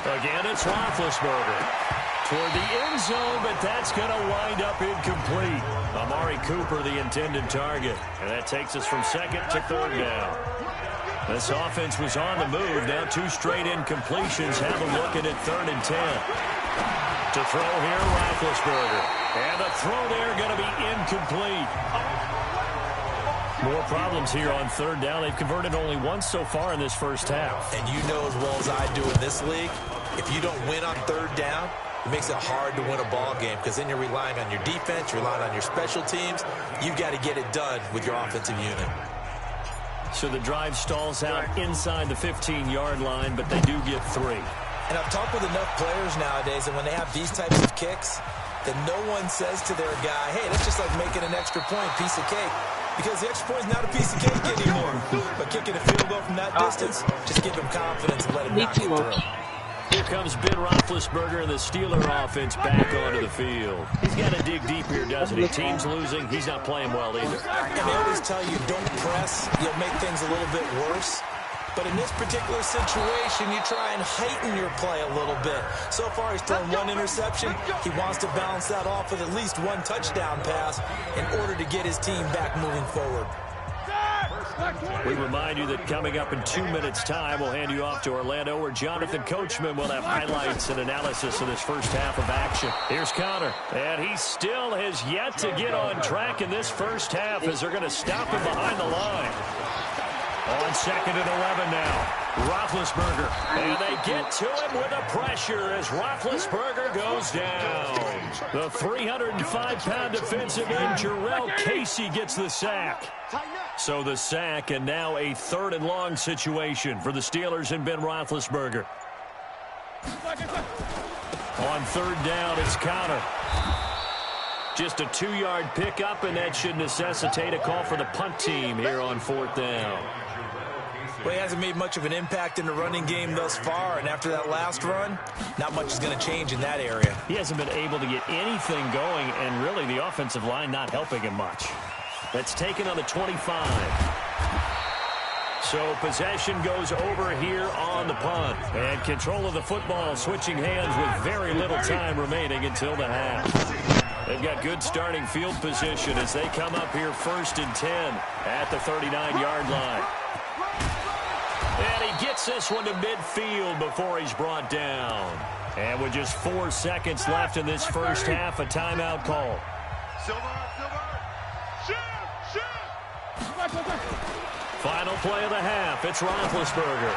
Again, it's Roethlisberger. Toward the end zone, but that's going to wind up incomplete. Amari Cooper, the intended target. And that takes us from second to third down. This offense was on the move. Now 2 straight incompletions. Have a look at it, 3rd and 10. To throw here, Roethlisberger. And the throw there going to be incomplete. More problems here on 3rd down. They've converted only once so far in this first half. And you know as well as I do in this league, if you don't win on 3rd down, it makes it hard to win a ball game because then you're relying on your defense, you're relying on your special teams. You've got to get it done with your offensive unit. So the drive stalls out inside the 15-yard line, but they do get 3. And I've talked with enough players nowadays, and when they have these types of kicks, that no one says to their guy, hey, that's just like making an extra point, piece of cake. Because the extra point is not a piece of cake anymore. But kicking a field goal from that distance, just give him confidence and let him knock it through. Here comes Ben Roethlisberger and the Steeler offense back onto the field. He's got to dig deep here, doesn't he? Team's losing. He's not playing well either. And they always tell you don't press. You'll make things a little bit worse. But in this particular situation, you try and heighten your play a little bit. So far, he's thrown 1 interception. He wants to balance that off with at least 1 touchdown pass in order to get his team back moving forward. We remind you that coming up in 2 minutes' time, we'll hand you off to Orlando, where Jonathan Coachman will have highlights and analysis of this first half of action. Here's Connor, and he still has yet to get on track in this first half as they're going to stop him behind the line. On 2nd and 11 now. Roethlisberger. And they get to him with the pressure as Roethlisberger goes down. The 305-pound defensive end, Jarrell Casey, gets the sack. So the sack, and now a 3rd and long situation for the Steelers and Ben Roethlisberger. On 3rd down, it's Connor. Just a 2-yard pickup, and that should necessitate a call for the punt team here on 4th down. Well, he hasn't made much of an impact in the running game thus far, and after that last run, not much is going to change in that area. He hasn't been able to get anything going, and really the offensive line not helping him much. That's taken on the 25. So possession goes over here on the punt. And control of the football switching hands with very little time remaining until the half. They've got good starting field position as they come up here 1st and 10 at the 39-yard line. And he gets this one to midfield before he's brought down. And with just 4 seconds left in this first half, a timeout call. Final play of the half. It's Roethlisberger.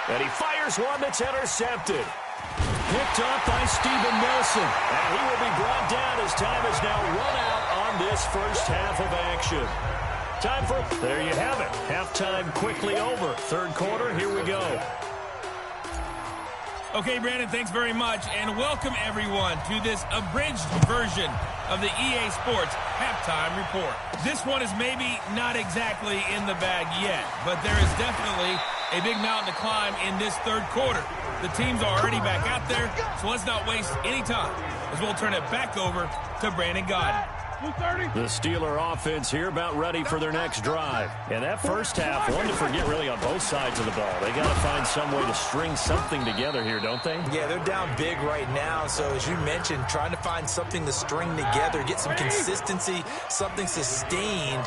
And he fires one that's intercepted. Picked up by Steven Nelson. And he will be brought down as time is now run out on this first half of action. Time for, there you have it. Halftime quickly over. 3rd quarter, here we go. Okay, Brandon, thanks very much. And welcome, everyone, to this abridged version of the EA Sports Halftime Report. This one is maybe not exactly in the bag yet, but there is definitely a big mountain to climb in this 3rd quarter. The teams are already back out there, so let's not waste any time as we'll turn it back over to Brandon Godden. The Steeler offense here about ready for their next drive. And that first half, one to forget really on both sides of the ball. They got to find some way to string something together here, don't they? Yeah, they're down big right now. So as you mentioned, trying to find something to string together, get some consistency, something sustained,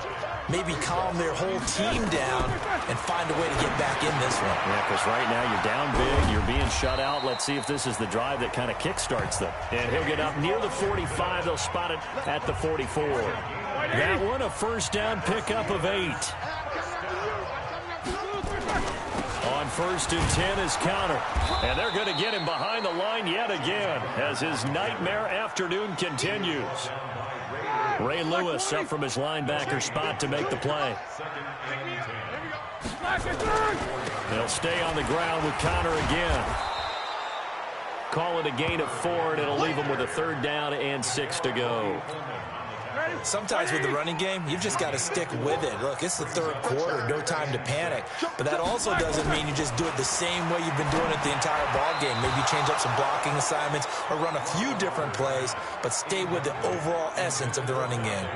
maybe calm their whole team down and find a way to get back in this one. Yeah, because right now you're down big, you're being shut out. Let's see if this is the drive that kind of kickstarts them. And he'll get up near the 45. They'll spot it at the 44. That one, a first down pickup of 8. On 1st and 10 is Connor. And they're going to get him behind the line yet again as his nightmare afternoon continues. Ray Lewis up from his linebacker spot to make the play. They'll stay on the ground with Connor again. Call it a gain of 4, and it'll leave them with a 3rd down and 6 to go. Sometimes with the running game, you've just got to stick with it. Look, it's the 3rd quarter, no time to panic. But that also doesn't mean you just do it the same way you've been doing it the entire ball game. Maybe change up some blocking assignments or run a few different plays, but stay with the overall essence of the running game.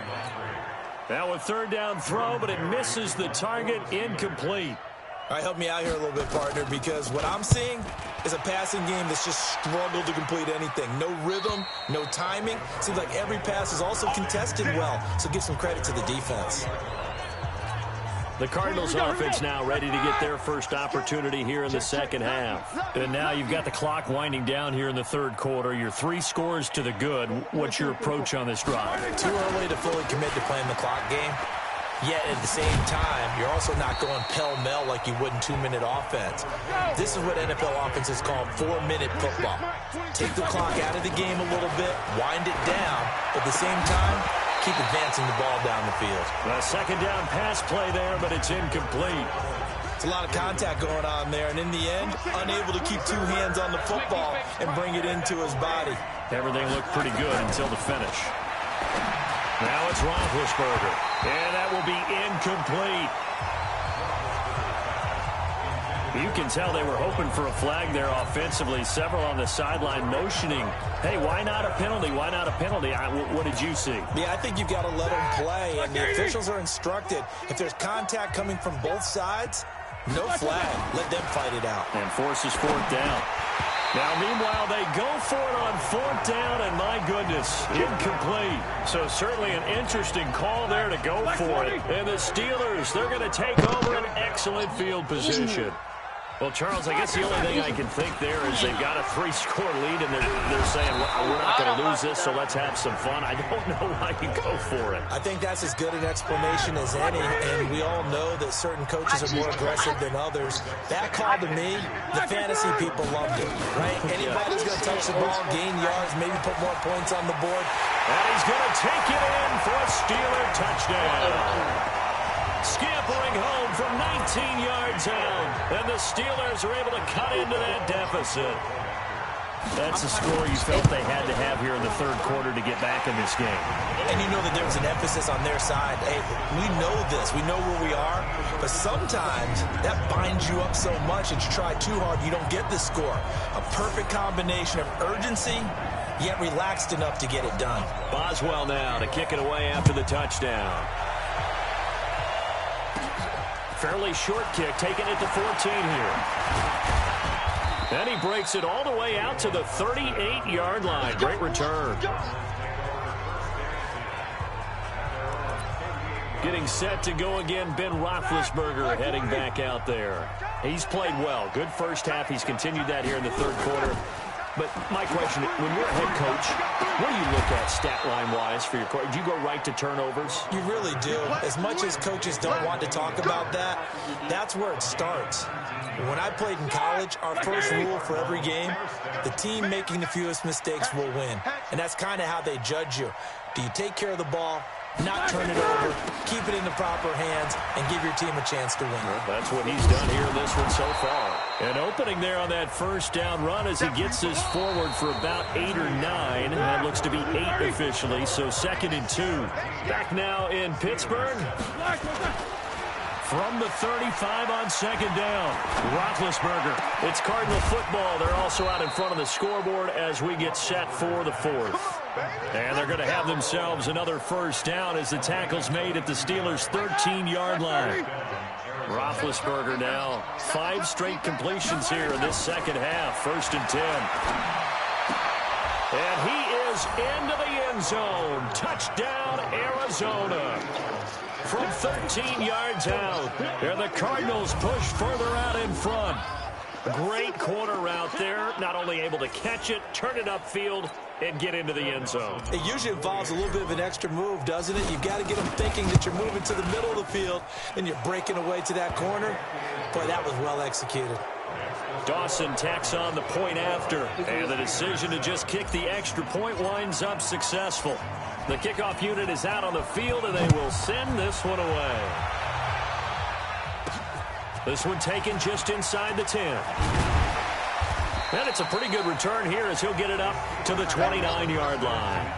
Now a 3rd down throw, but it misses the target, incomplete. All right, help me out here a little bit, partner, because what I'm seeing is a passing game that's just struggled to complete anything. No rhythm, no timing. Seems like every pass is also contested well, so give some credit to the defense. The Cardinals offense now ready to get their first opportunity here in the second half. And now you've got the clock winding down here in the third quarter. You're 3 scores to the good. What's your approach on this drive? Too early to fully commit to playing the clock game. Yet at the same time, you're also not going pell-mell like you would in 2-minute offense. This is what NFL offenses call 4-minute football. Take the clock out of the game a little bit, wind it down, but at the same time, keep advancing the ball down the field. A second down pass play there, but it's incomplete. It's a lot of contact going on there, and in the end, unable to keep 2 hands on the football and bring it into his body. Everything looked pretty good until the finish. Now it's Roethlisberger, and that will be incomplete. You can tell they were hoping for a flag there offensively. Several on the sideline motioning, hey, why not a penalty? Why not a penalty? What did you see? Yeah, I think you've got to let them play, and the officials are instructed. If there's contact coming from both sides, no flag. Let them fight it out. And forces 4th down. Now, meanwhile, they go for it on 4th down, and my goodness, incomplete. So certainly an interesting call there to go for it. And the Steelers, they're going to take over an excellent field position. Well, Charles, I guess the only thing I can think there is they've got a 3-score lead, and they're saying, well, we're not going to lose this, so let's have some fun. I don't know why you go for it. I think that's as good an explanation as any, and we all know that certain coaches are more aggressive than others. That call to me, the fantasy people loved it, right? Anybody's going to touch the ball, gain yards, maybe put more points on the board. And he's going to take it in for a Steeler touchdown. Scampering home from 19 yards out, and the Steelers are able to cut into that deficit. That's a score you felt they had to have here in the third quarter to get back in this game. And you know that there was an emphasis on their side. Hey, we know this. We know where we are. But sometimes that binds you up so much that you try too hard, you don't get the score. A perfect combination of urgency, yet relaxed enough to get it done. Boswell now to kick it away after the touchdown. Fairly short kick, taking it to 14 here. And he breaks it all the way out to the 38-yard line. Great return. Getting set to go again, Ben Roethlisberger heading back out there. He's played well. Good first half. He's continued that here in the third quarter. But my question, when you're a head coach, what do you look at stat line-wise for your coach? Do you go right to turnovers? You really do. As much as coaches don't want to talk about that, that's where it starts. When I played in college, our first rule for every game, the team making the fewest mistakes will win. And that's kind of how they judge you. Do you take care of the ball, not turn it over, keep it in the proper hands, and give your team a chance to win? Well, that's what he's done here in this one so far. An opening there on that first down run as he gets this forward for about 8 or 9. That looks to be 8 officially, so 2nd and 2. Back now in Pittsburgh. From the 35 on 2nd down, Roethlisberger. It's Cardinal football. They're also out in front of the scoreboard as we get set for the 4th. And they're going to have themselves another first down as the tackle's made at the Steelers' 13-yard line. Roethlisberger now 5 straight completions here in this second half. 1st and 10. And he is into the end zone. Touchdown, Arizona. From 13 yards out. And the Cardinals push further out in front. Great corner route there. Not only able to catch it, turn it upfield, and get into the end zone. It usually involves a little bit of an extra move, doesn't it? You've got to get them thinking that you're moving to the middle of the field and you're breaking away to that corner. Boy, that was well executed. Dawson tacks on the point after, and the decision to just kick the extra point winds up successful. The kickoff unit is out on the field, and they will send this one away. This one taken just inside the 10. And it's a pretty good return here as he'll get it up to the 29-yard line.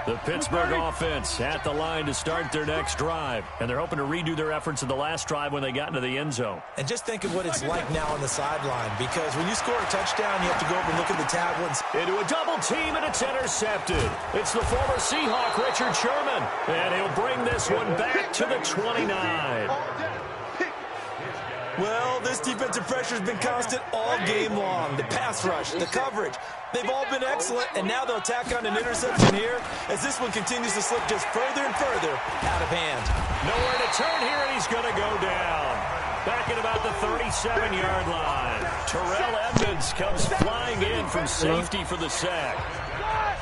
The Pittsburgh offense at the line to start their next drive. And they're hoping to redo their efforts in the last drive when they got into the end zone. And just think of what it's like now on the sideline, because when you score a touchdown, you have to go over and look at the tablets. Into a double team, and it's intercepted. It's the former Seahawk, Richard Sherman. And he'll bring this one back to the 29. Well, this defensive pressure has been constant all game long. The pass rush, the coverage, they've all been excellent, and now they'll tack on an interception here as this one continues to slip just further and further out of hand. Nowhere to turn here, and he's going to go down. Back at about the 37-yard line. Terrell Edmonds comes flying in from safety for the sack.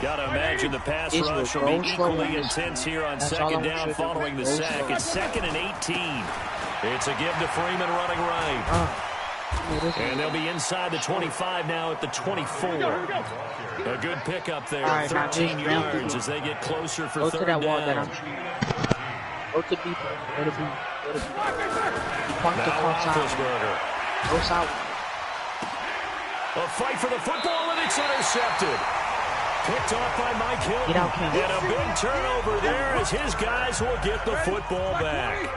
Got to imagine the pass rush will be equally intense here on second down following the sack. It's 2nd and 18. It's a give to Freeman running right. And they'll be inside the 25 now at the 24. A good pickup there, 13 yards as they get closer for third down. Go to B. Go to B. Go to B. Now Roethlisberger. Go south. A fight for the football, and it's intercepted. Picked off by Mike Hilton. Get out, Ken. And a big turnover there as his guys will get the football back.